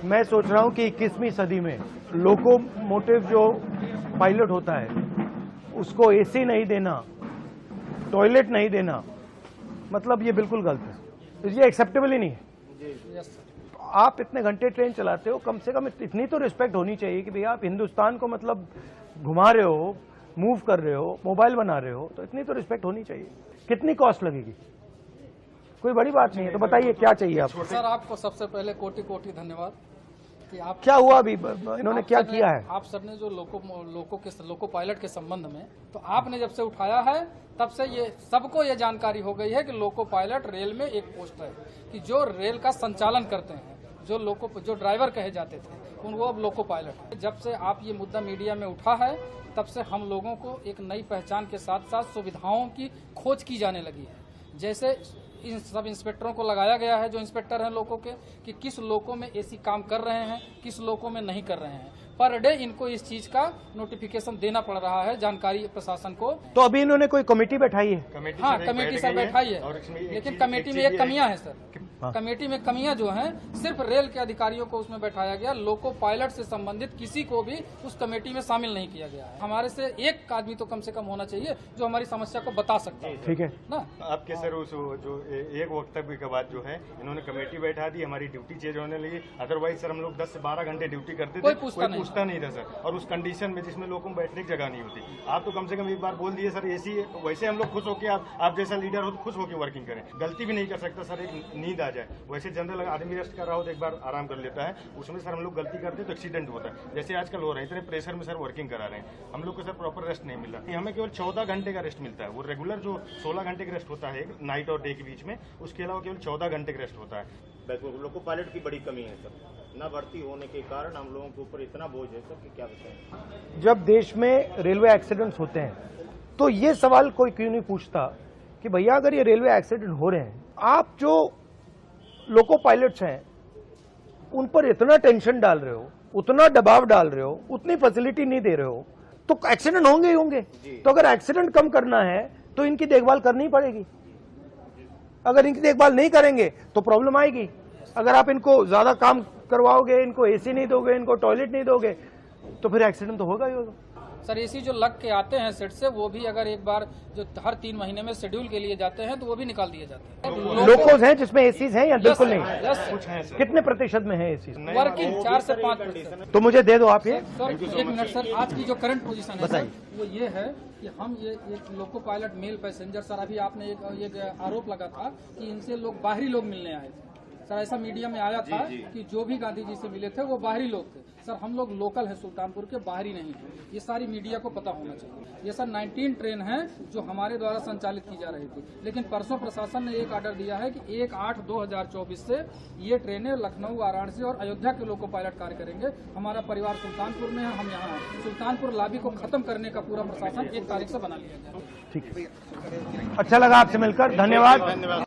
मैं सोच रहा हूं कि 21वीं सदी में लोकोमोटिव जो पायलट होता है उसको एसी नहीं देना, टॉयलेट नहीं देना, मतलब ये बिल्कुल गलत है, ये एक्सेप्टेबल ही नहीं है। आप इतने घंटे ट्रेन चलाते हो, कम से कम इतनी तो रिस्पेक्ट होनी चाहिए कि भैया आप हिंदुस्तान को मतलब घुमा रहे हो, मूव कर रहे हो, मोबाइल बना रहे हो, तो इतनी तो रिस्पेक्ट होनी चाहिए। कितनी कॉस्ट लगेगी? कोई बड़ी बात नहीं है, तो बताइए क्या चाहिए आपको? सर आपको सबसे पहले कोटि कोटि धन्यवाद कि आप क्या हुआ अभी, इन्होंने क्या किया है? आप सर ने जो लोको पायलट के संबंध में तो आपने जब से उठाया है तब से ये सबको ये जानकारी हो गई है कि लोको पायलट रेल में एक पोस्ट है कि जो रेल का संचालन करते हैं, जो ड्राइवर कहे जाते थे वो अब लोको पायलट है। जब से आप ये मुद्दा मीडिया में उठा है तब से हम लोगों को एक नई पहचान के साथ साथ सुविधाओं की खोज की जाने लगी है। जैसे इन सब इंस्पेक्टरों को लगाया गया है, जो इंस्पेक्टर हैं लोको के, कि किस लोको में एसी काम कर रहे हैं, किस लोको में नहीं कर रहे हैं। पर डे इनको इस चीज का नोटिफिकेशन देना पड़ रहा है, जानकारी प्रशासन को। तो अभी इन्होंने कोई कमेटी बैठाई है? हाँ, कमेटी सर बैठाई है, लेकिन कमेटी में एक कमियां है सर। कमेटी में कमियां जो हैं, सिर्फ रेल के अधिकारियों को उसमें बैठाया गया, लोको पायलट से संबंधित किसी को भी उस कमेटी में शामिल नहीं किया गया है। हमारे से एक आदमी तो कम से कम होना चाहिए जो हमारी समस्या को बता सकता है। ठीक है ना? आपके सर उस जो एक वक्तव्य के बाद जो है इन्होंने कमेटी बैठा दी, हमारी ड्यूटी चेंज होने लगी। अदरवाइज सर हम लोग 10 से 12 घंटे ड्यूटी करते थे, कोई पूछता नहीं था सर। और उस कंडीशन में जिसमें लोगों को बैठने की जगह नहीं होती, आप तो कम से कम एक बार बोल दिए सर एसी। वैसे हम लोग खुश होकर आप जैसा लीडर हो तो खुश होकर वर्किंग करें। गलती भी नहीं कर सकता सर, एक नींद आ जाए। वैसे जनरल आदमी रेस्ट कर रहा हो तो एक बार आराम कर लेता है, उसमें सर हम लोग गलती करते तो एक्सीडेंट होता है। जैसे आजकल हो रहे हैं, इतने प्रेशर में सर वर्किंग करा रहे हैं, हम लोग को सर प्रॉपर रेस्ट नहीं मिल रहा। हमें केवल 14 घंटे का रेस्ट मिलता है। वो रेगुलर जो 16 घंटे का रेस्ट होता है नाइट और डे के बीच में, उसके अलावा केवल 14 घंटे का रेस्ट होता है। लोको पायलट की बड़ी कमी है सर, न भर्ती होने के कारण हम लोगों के ऊपर इतना बोझ है सर कि क्या बताएं। जब देश में रेलवे एक्सीडेंट्स होते हैं तो ये सवाल कोई क्यों नहीं पूछता कि भैया अगर ये रेलवे एक्सीडेंट हो रहे हैं, आप जो लोको पायलट्स हैं उन पर इतना टेंशन डाल रहे हो, उतना दबाव डाल रहे हो, उतनी फैसिलिटी नहीं दे रहे हो, तो एक्सीडेंट होंगे ही होंगे। तो अगर एक्सीडेंट कम करना है तो इनकी देखभाल करनी पड़ेगी। अगर इनकी देखभाल नहीं करेंगे तो प्रॉब्लम आएगी। अगर आप इनको ज्यादा काम करवाओगे, इनको एसी नहीं दोगे, इनको टॉयलेट नहीं दोगे, तो फिर एक्सीडेंट तो होगा ही होगा। सर एसी जो लग के आते हैं सेट से, वो भी अगर एक बार जो हर 3 महीने में शेड्यूल के लिए जाते हैं तो वो भी निकाल दिए जाते हैं। लोकोज हैं जिसमें एसीज हैं या बिल्कुल नहीं? कुछ है सर। कितने प्रतिशत में है एसी? वर्किंग 4 से 5%। तो मुझे दे दो आप ये। सर 1 मिनट सर, आज की जो करंट पोजीशन है सर, वो ये है कि हम ये एक loco pilot mail passenger, sir अभी आपने एक आरोप लगा था कि इनसे लोग बाहरी लोग मिलने आए थे। सर ऐसा मीडिया में आया था कि जो भी गांधी जी से मिले थे वो बाहरी लोग थे। सर हम लोग लोकल हैं, सुल्तानपुर के, बाहरी नहीं है। ये सारी मीडिया को पता होना चाहिए। ये सर 19 ट्रेन है जो हमारे द्वारा संचालित की जा रही थी, लेकिन परसों प्रशासन ने एक ऑर्डर दिया है कि 1/8/2024 से ये ट्रेनें लखनऊ, वाराणसी और अयोध्या के लोको पायलट कार्य करेंगे। हमारा परिवार सुल्तानपुर में है, हम यहाँ हैं। सुल्तानपुर लॉबी को खत्म करने का पूरा प्रशासन 1 तारीख से बना लिया गया। ठीक है, अच्छा लगा आपसे मिलकर, धन्यवाद।